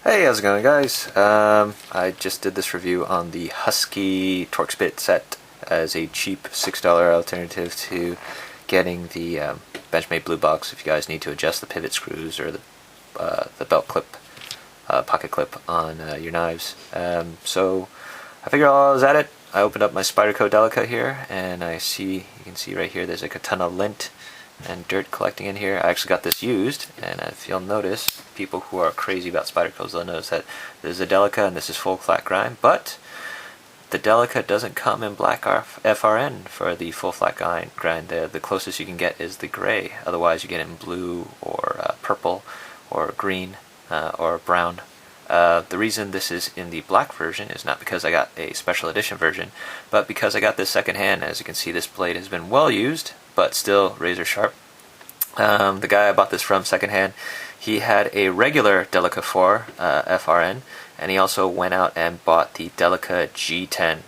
Hey, how's it going, guys? I just did this review on the Husky Torx bit set as a cheap $6 alternative to getting the Benchmade Blue Box if you guys need to adjust the pivot screws or the belt clip, pocket clip on your knives. So I figured while I was at it, I opened up my Spyderco Delica here, and you can see right here there's like a ton of lint and dirt collecting in here. I actually got this used, and if you'll notice, people who are crazy about Spydercos will notice that this is a Delica and this is full flat grind, but the Delica doesn't come in black FRN for the full flat grind. The closest you can get is the gray, otherwise you get it in blue or purple or green or brown. The reason this is in the black version is not because I got a special edition version, but because I got this secondhand. As you can see, this blade has been well used, but still razor sharp. The guy I bought this from secondhand, he had a regular Delica 4 FRN, and he also went out and bought the Delica G10.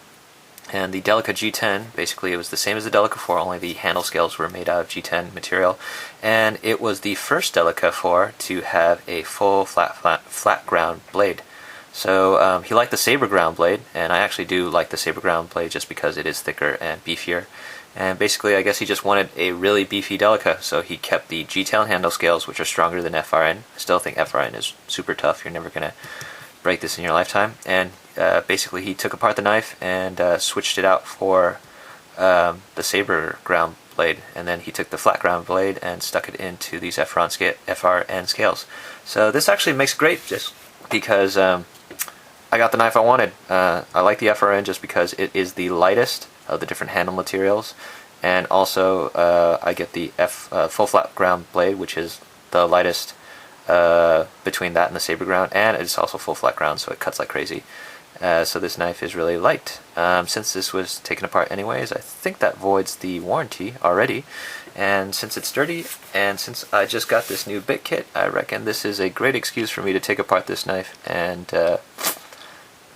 And the Delica G10, basically it was the same as the Delica 4, only the handle scales were made out of G10 material, and it was the first Delica 4 to have a full flat ground blade. So he liked the saber ground blade, and I actually do like the saber ground blade just because it is thicker and beefier. And basically, I guess he just wanted a really beefy Delica, so he kept the G10 handle scales, which are stronger than FRN. I still think FRN is super tough. You're never going to break this in your lifetime. And basically, he took apart the knife and switched it out for the saber ground blade. And then he took the flat ground blade and stuck it into these FRN scales. So this actually makes it great, just because I got the knife I wanted. I like the FRN just because it is the lightest of the different handle materials, and also I get the full flat ground blade, which is the lightest between that and the saber ground, and it's also full flat ground, so it cuts like crazy. So this knife is really light. Since this was taken apart anyways, I think that voids the warranty already, and since it's dirty, and since I just got this new bit kit, I reckon this is a great excuse for me to take apart this knife and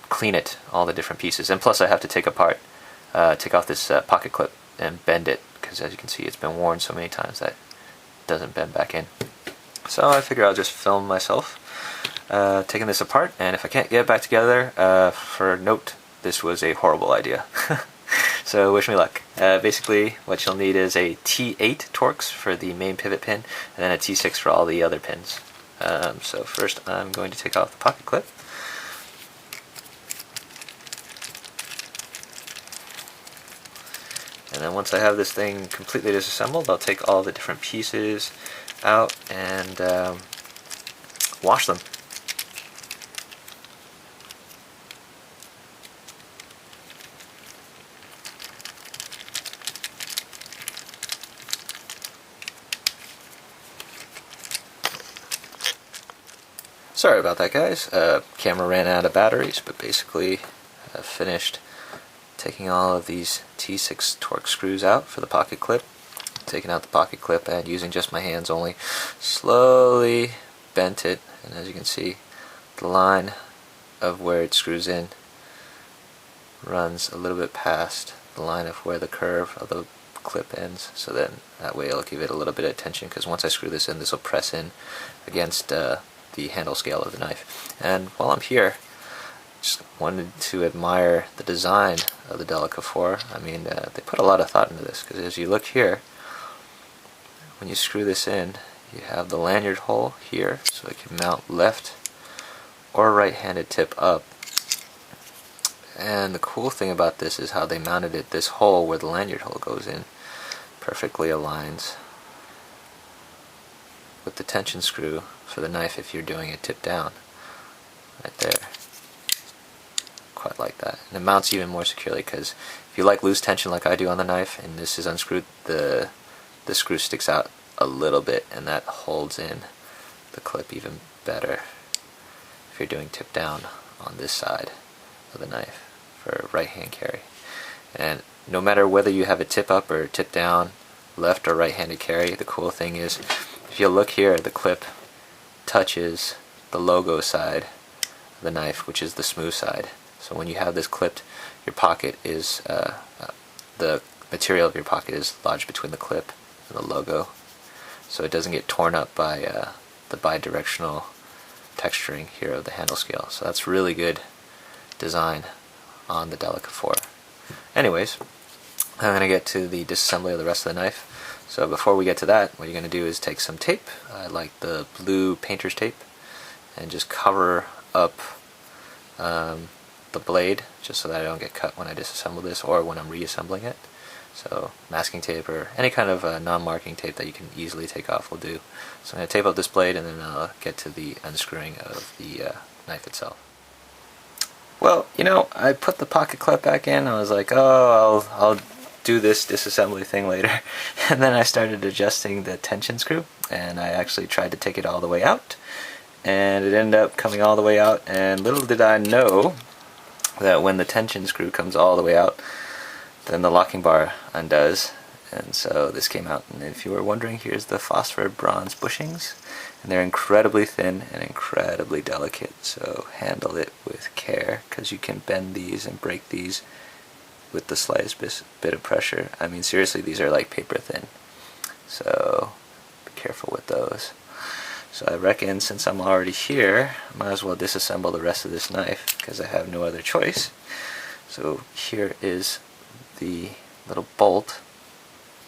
clean it, all the different pieces. And plus I have to take off this pocket clip and bend it, because as you can see it's been worn so many times that it doesn't bend back in. So I figure I'll just film myself taking this apart, and if I can't get it back together, for note, this was a horrible idea. So wish me luck. Basically what you'll need is a T8 Torx for the main pivot pin, and then a T6 for all the other pins. So first I'm going to take off the pocket clip. And then once I have this thing completely disassembled, I'll take all the different pieces out and wash them. Sorry about that, guys. Camera ran out of batteries, but basically I finished taking all of these T6 Torx screws out for the pocket clip, taking out the pocket clip and using just my hands only, slowly bent it, and as you can see, the line of where it screws in runs a little bit past the line of where the curve of the clip ends, so then that way it'll give it a little bit of tension, because once I screw this in, this will press in against the handle scale of the knife. And while I'm here, just wanted to admire the design of the Delica 4. I mean, they put a lot of thought into this, because as you look here, when you screw this in, you have the lanyard hole here, so it can mount left or right-handed tip up. And the cool thing about this is how they mounted it. This hole where the lanyard hole goes in perfectly aligns with the tension screw for the knife if you're doing it tip down. Right there. Quite like that. And it mounts even more securely, because if you like loose tension like I do on the knife and this is unscrewed, the screw sticks out a little bit, and that holds in the clip even better if you're doing tip down on this side of the knife for right hand carry. And no matter whether you have a tip up or tip down, left or right handed carry, the cool thing is if you look here, the clip touches the logo side of the knife, which is the smooth side. So when you have this clipped, your pocket is, the material of your pocket is lodged between the clip and the logo, so it doesn't get torn up by the bidirectional texturing here of the handle scale. So that's really good design on the Delica 4. Anyways, I'm going to get to the disassembly of the rest of the knife. So before we get to that, what you're going to do is take some tape, I like the blue painter's tape, and just cover up the blade, just so that I don't get cut when I disassemble this or when I'm reassembling it. So masking tape or any kind of non-marking tape that you can easily take off will do. So I'm going to tape up this blade, and then I'll get to the unscrewing of the knife itself. Well, you know, I put the pocket clip back in. I was like, oh, I'll do this disassembly thing later. And then I started adjusting the tension screw, and I actually tried to take it all the way out, and it ended up coming all the way out, and little did I know that when the tension screw comes all the way out, then the locking bar undoes, and so this came out. And if you were wondering, here's the phosphor bronze bushings, and they're incredibly thin and incredibly delicate, so handle it with care, because you can bend these and break these with the slightest bit of pressure. I mean, seriously, these are like paper thin, so be careful with those. So I reckon, since I'm already here, I might as well disassemble the rest of this knife, because I have no other choice. So here is the little bolt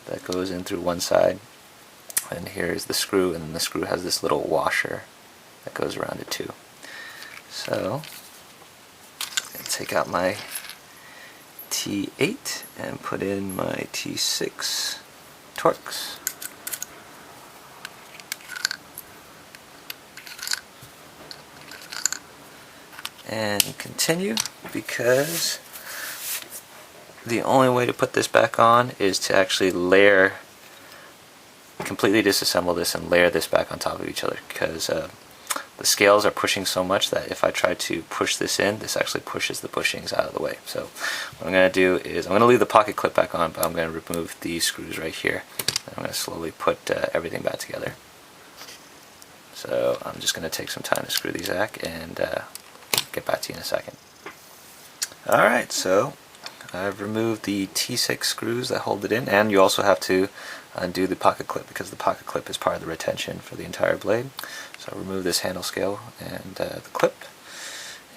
that goes in through one side, and here is the screw, and then the screw has this little washer that goes around it too. So I'm going to take out my T8 and put in my T6 Torx. And continue, because the only way to put this back on is to actually layer, completely disassemble this and layer this back on top of each other, because the scales are pushing so much that if I try to push this in, this actually pushes the bushings out of the way. So what I'm going to do is I'm going to leave the pocket clip back on, but I'm going to remove these screws right here. I'm going to slowly put everything back together. So I'm just going to take some time to screw these back, and get back to you in a second. Alright, so I've removed the T6 screws that hold it in, and you also have to undo the pocket clip, because the pocket clip is part of the retention for the entire blade. So I'll remove this handle scale and the clip.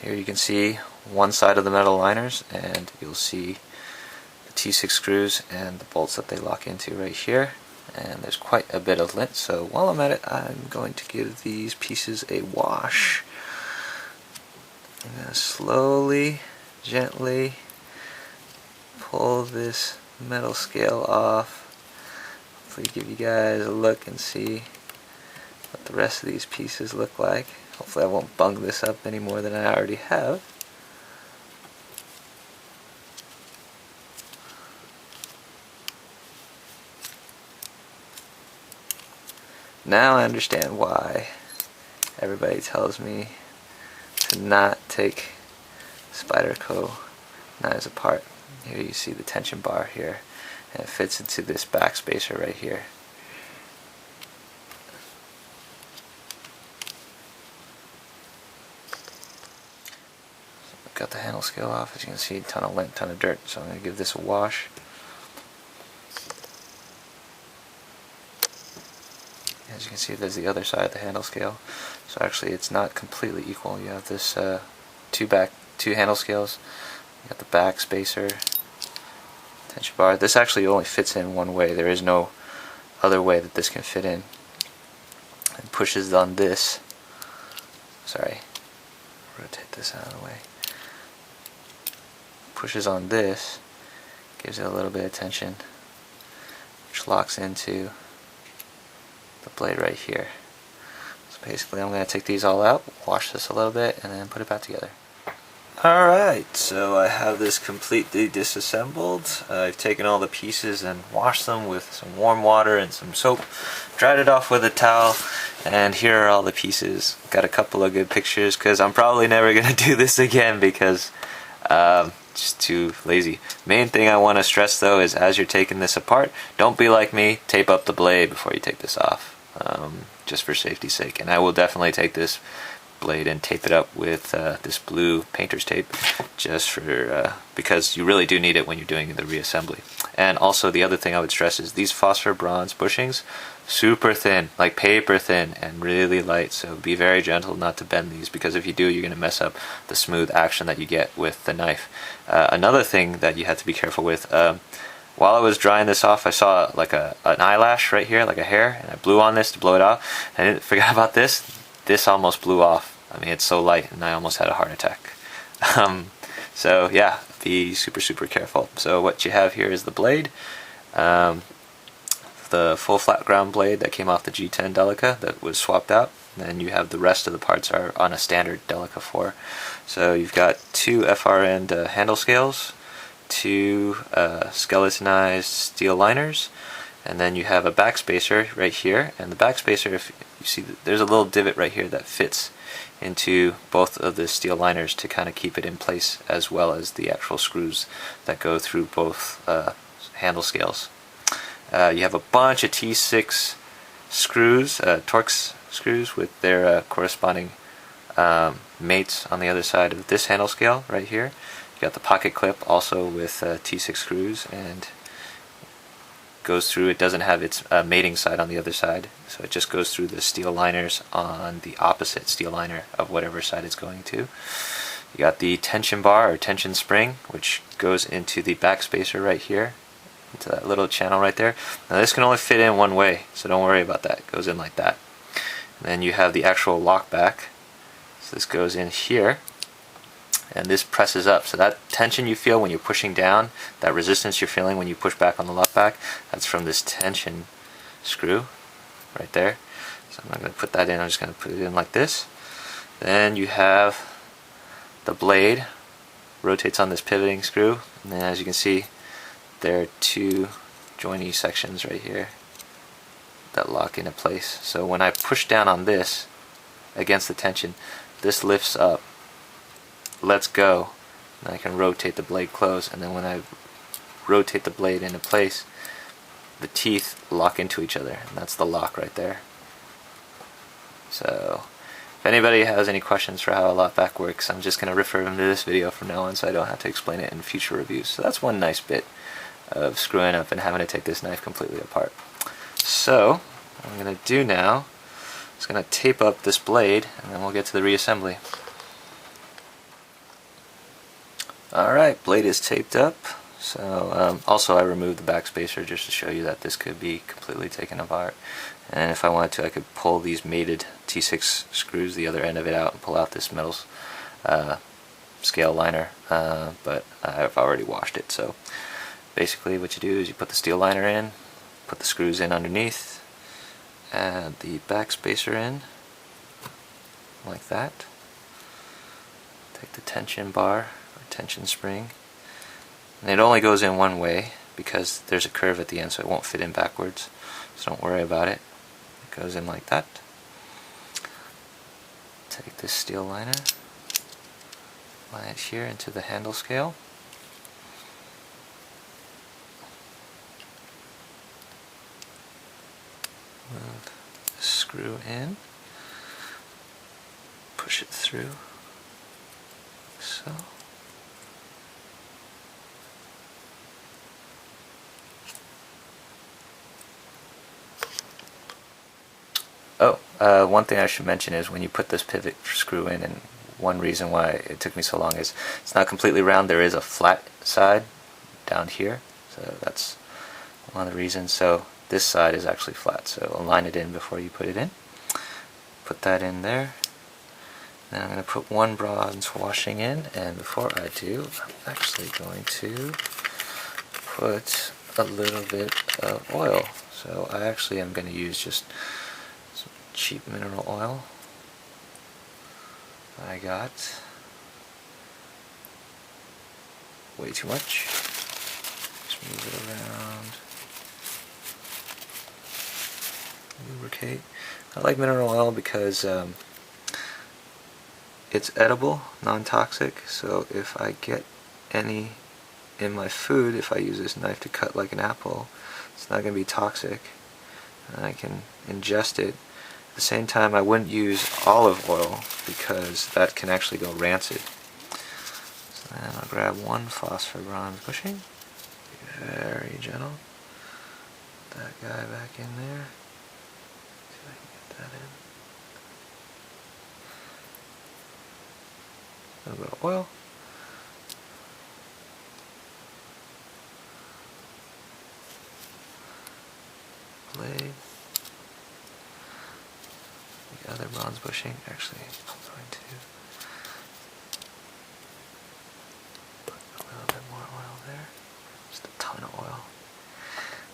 Here you can see one side of the metal liners, and you'll see the T6 screws and the bolts that they lock into right here. And there's quite a bit of lint, so while I'm at it, I'm going to give these pieces a wash. I'm going to slowly, gently pull this metal scale off. Hopefully give you guys a look and see what the rest of these pieces look like. Hopefully I won't bung this up any more than I already have. Now I understand why everybody tells me to not take Spyderco knives apart. Here you see the tension bar here, and it fits into this back spacer right here. So I've got the handle scale off. As you can see, a ton of lint, ton of dirt, so I'm going to give this a wash. As you can see, there's the other side of the handle scale. So actually it's not completely equal. You have this two handle scales. You got the back spacer, tension bar. This actually only fits in one way. There is no other way that this can fit in. It pushes on this. Sorry, rotate this out of the way. Pushes on this, gives it a little bit of tension, which locks into the blade right here. So basically I'm going to take these all out, wash this a little bit, and then put it back together. Alright, so I have this completely disassembled. I've taken all the pieces and washed them with some warm water and some soap, dried it off with a towel, and here are all the pieces. Got a couple of good pictures, because I'm probably never going to do this again, because just too lazy. Main thing I want to stress though is, as you're taking this apart, don't be like me, tape up the blade before you take this off, just for safety's sake. And I will definitely take this blade and tape it up with this blue painter's tape, just for because you really do need it when you're doing the reassembly. And also the other thing I would stress is these phosphor bronze bushings, super thin, like paper thin, and really light. So be very gentle not to bend these, because if you do, you're going to mess up the smooth action that you get with the knife. Another thing that you have to be careful with, while I was drying this off, I saw like an eyelash right here, like a hair, and I blew on this to blow it off. I didn't forget about this. This almost blew off. I mean, it's so light, and I almost had a heart attack. So yeah, be super careful. So what you have here is the blade. The full flat ground blade that came off the G10 Delica that was swapped out. And then you have the rest of the parts are on a standard Delica 4. So you've got two FR end handle scales, two skeletonized steel liners, and then you have a backspacer right here. And the backspacer, if you see, there's a little divot right here that fits into both of the steel liners to kind of keep it in place, as well as the actual screws that go through both handle scales. You have a bunch of T6 screws, Torx screws, with their corresponding mates on the other side of this handle scale right here. You got the pocket clip also with T6 screws, and goes through. It doesn't have its mating side on the other side, so it just goes through the steel liners on the opposite steel liner of whatever side it's going to. You got the tension bar or tension spring, which goes into the backspacer right here, into that little channel right there. Now this can only fit in one way, so don't worry about that. It goes in like that. And then you have the actual lock back. So this goes in here, and this presses up. So that tension you feel when you're pushing down, that resistance you're feeling when you push back on the lock back, that's from this tension screw right there. So I'm not going to put that in, I'm just going to put it in like this. Then you have the blade, rotates on this pivoting screw, and then as you can see, there are two joiny sections right here that lock into place. So when I push down on this against the tension, this lifts up, lets go, and I can rotate the blade close, and then when I rotate the blade into place, the teeth lock into each other, and that's the lock right there. So if anybody has any questions for how a lock back works, I'm just going to refer them to this video from now on, so I don't have to explain it in future reviews. So that's one nice bit of screwing up and having to take this knife completely apart. So what I'm going to do now is going to tape up this blade, and then we'll get to the reassembly. Alright, blade is taped up. So also I removed the backspacer just to show you that this could be completely taken apart. And if I wanted to, I could pull these mated T6 screws, the other end of it out, and pull out this metal scale liner, but I've already washed it. So basically what you do is you put the steel liner in, put the screws in underneath, add the backspacer in, like that. Take the tension bar, or tension spring, and it only goes in one way because there's a curve at the end, so it won't fit in backwards. So don't worry about it. It goes in like that. Take this steel liner, line it here into the handle scale. Move the screw in, push it through, so. One thing I should mention is when you put this pivot screw in, and one reason why it took me so long is it's not completely round. There is a flat side down here, so that's one of the reasons. So this side is actually flat, so align it in before you put it in. Put that in there. Then I'm going to put one bronze washing in, and before I do, I'm actually going to put a little bit of oil. So I actually am going to use just some cheap mineral oil I got. Way too much. Just move it around. Lubricate. I like mineral oil because it's edible, non-toxic, so if I get any in my food, if I use this knife to cut like an apple, it's not going to be toxic, and I can ingest it. At the same time, I wouldn't use olive oil because that can actually go rancid. So then I'll grab one phosphor bronze bushing, be very gentle, put that guy back in there. a little bit of oil. Blade. The other bronze bushing. Actually, I'm going to put a little bit more oil there. Just a ton of oil.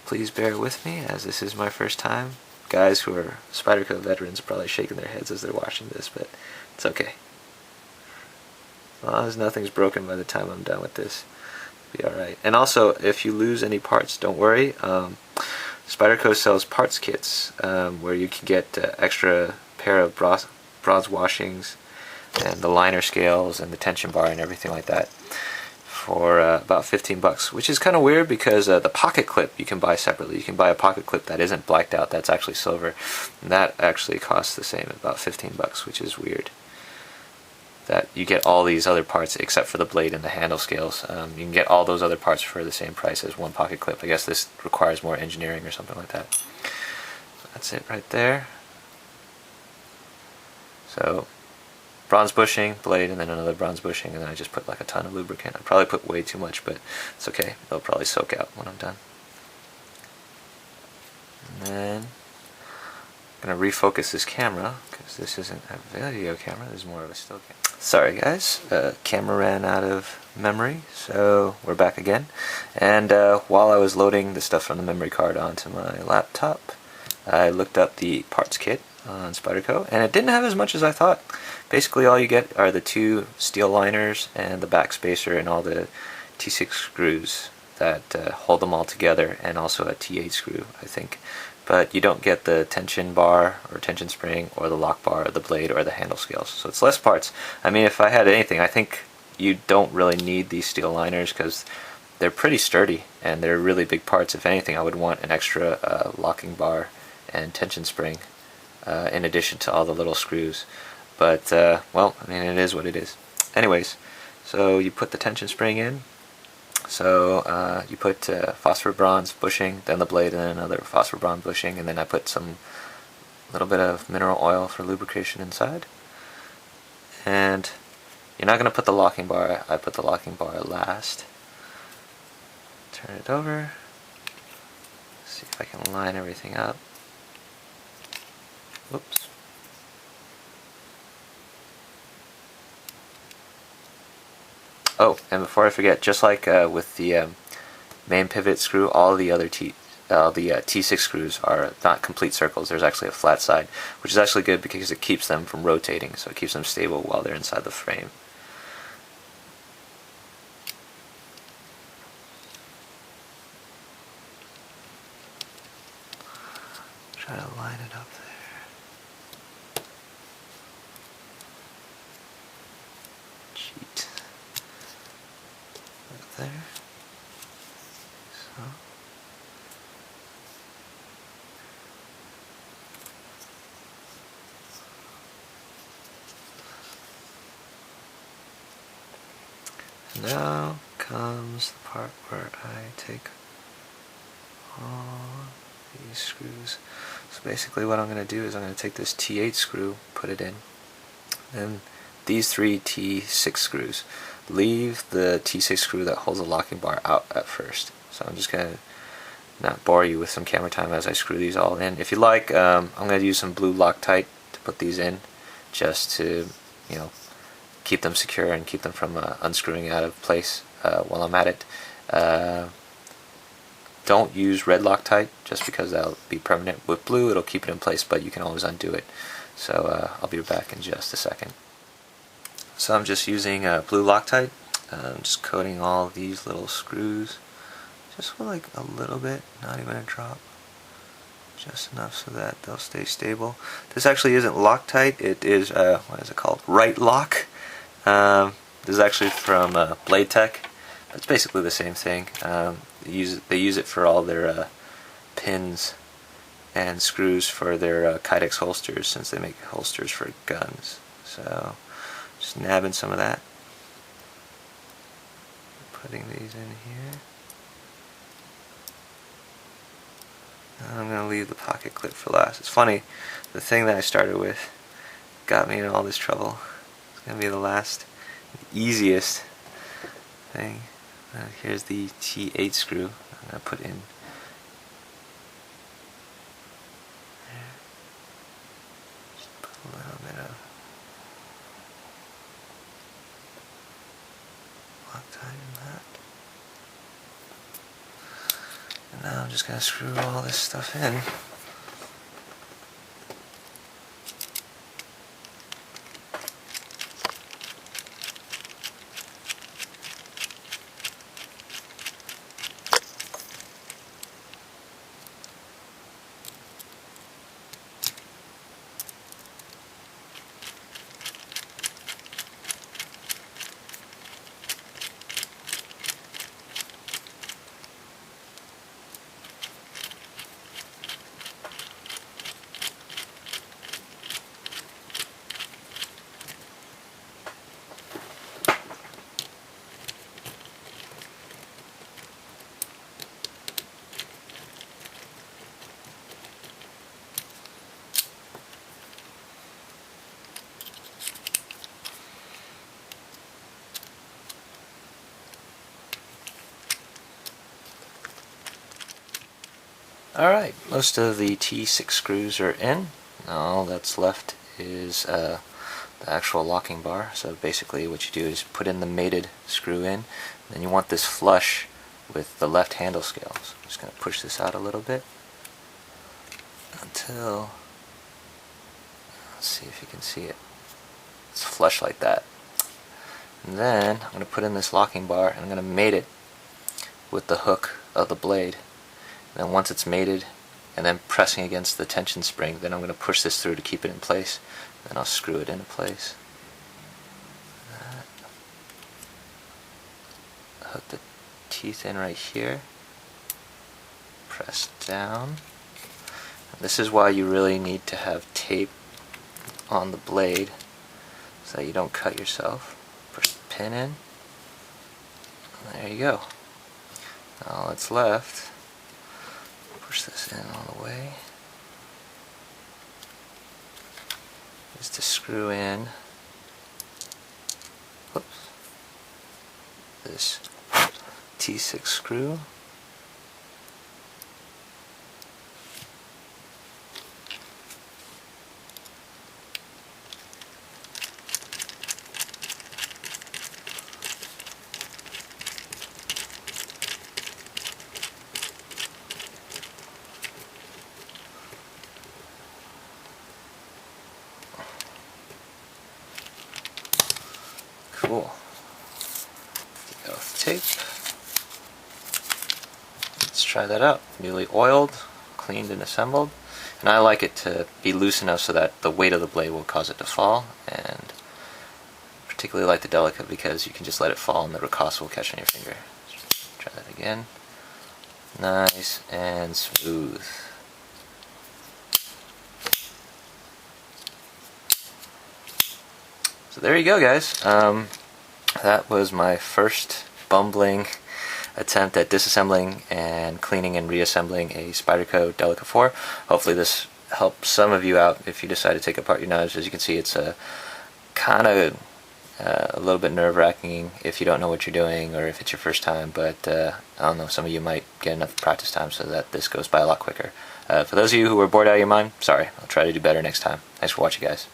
Please bear with me, as this is my first time. Guys who are Spyderco veterans are probably shaking their heads as they're watching this, but it's okay. As long as nothing's broken by the time I'm done with this, it'll be alright. And also, if you lose any parts, don't worry. Spyderco sells parts kits where you can get extra pair of bronze washings and the liner scales and the tension bar and everything like that for about 15 bucks, which is kind of weird because the pocket clip you can buy separately. You can buy a pocket clip that isn't blacked out, that's actually silver, and that actually costs the same, about 15 bucks, which is weird. That you get all these other parts except for the blade and the handle scales. You can get all those other parts for the same price as one pocket clip. I guess this requires more engineering or something like that. That's it right there. So bronze bushing, blade, and then another bronze bushing, and then I just put like a ton of lubricant. I probably put way too much, but it's okay. It'll probably soak out when I'm done. And then I'm going to refocus this camera, because this isn't a video camera, this is more of a still camera. Sorry guys, camera ran out of memory, so we're back again. And while I was loading the stuff from the memory card onto my laptop, I looked up the parts kit on Spyderco, and it didn't have as much as I thought. Basically all you get are the 2 steel liners and the back spacer and all the T6 screws that hold them all together, and also a T8 screw, I think. But you don't get the tension bar or tension spring or the lock bar or the blade or the handle scales. So it's less parts. I mean, if I had anything, I think you don't really need these steel liners because they're pretty sturdy and they're really big parts. If anything, I would want an extra locking bar and tension spring in addition to all the little screws. But, well, I mean, it is what it is. Anyways, so you put the tension spring in. So you put phosphor bronze bushing, then the blade, and then another phosphor bronze bushing, and then I put some little bit of mineral oil for lubrication inside. And you're not going to put the locking bar. I put the locking bar last. Turn it over. See if I can line everything up. Whoops. Oh, and before I forget, just like with the main pivot screw, all the other T6 screws are not complete circles. There's actually a flat side, which is actually good because it keeps them from rotating, so it keeps them stable while they're inside the frame. Try to line it up there. Cheat. Right there. So. Now comes the part where I take all these screws. So basically what I'm going to do is I'm going to take this T8 screw, put it in, and these 3 T6 screws. Leave the T6 screw that holds the locking bar out at first. So I'm just going to not bore you with some camera time as I screw these all in. If you like, I'm going to use some blue Loctite to put these in, just to, you know, keep them secure and keep them from unscrewing out of place while I'm at it. Don't use red Loctite just because that'll be permanent. With blue it'll keep it in place, but you can always undo it. So I'll be back in just a second. So I'm just using blue Loctite. I'm just coating all these little screws just with like a little bit, not even a drop. Just enough so that they'll stay stable. This actually isn't Loctite, it is, what is it called? Right Lock. This is actually from Blade Tech. It's basically the same thing. They use it for all their pins and screws for their Kydex holsters, since they make holsters for guns. So just nabbing some of that, putting these in here. I'm going to leave the pocket clip for last. It's funny, the thing that I started with got me in all this trouble. It's going to be the last. easiest thing. Here's the T8 screw. I'm going to put in. Just put a little bit of Loctite in that. And now I'm just going to screw all this stuff in. Alright, most of the T6 screws are in. Now all that's left is the actual locking bar. So basically what you do is put in the mated screw in, and then you want this flush with the left handle scale. So I'm just going to push this out a little bit until, let's see if you can see it, it's flush like that. And then I'm going to put in this locking bar and I'm going to mate it with the hook of the blade. Then once it's mated and then pressing against the tension spring, then I'm going to push this through to keep it in place. Then I'll screw it into place. Hook the teeth in right here. Press down. And this is why you really need to have tape on the blade so that you don't cut yourself. Push the pin in. And there you go. Now all that's left, push this in all the way, is to screw in, whoops, this T6 screw. Cool. Go with tape. Let's try that out. Newly oiled, cleaned and assembled. And I like it to be loose enough so that the weight of the blade will cause it to fall. And particularly like the Delica because you can just let it fall and the ricotta will catch on your finger. Try that again. Nice and smooth. So there you go, guys. That was my first bumbling attempt at disassembling and cleaning and reassembling a Spyderco Delica 4. Hopefully this helps some of you out if you decide to take apart your knives. As you can see, it's kind of a little bit nerve-wracking if you don't know what you're doing or if it's your first time, but I don't know, some of you might get enough practice time so that this goes by a lot quicker. For those of you who were bored out of your mind, sorry, I'll try to do better next time. Thanks for watching, guys.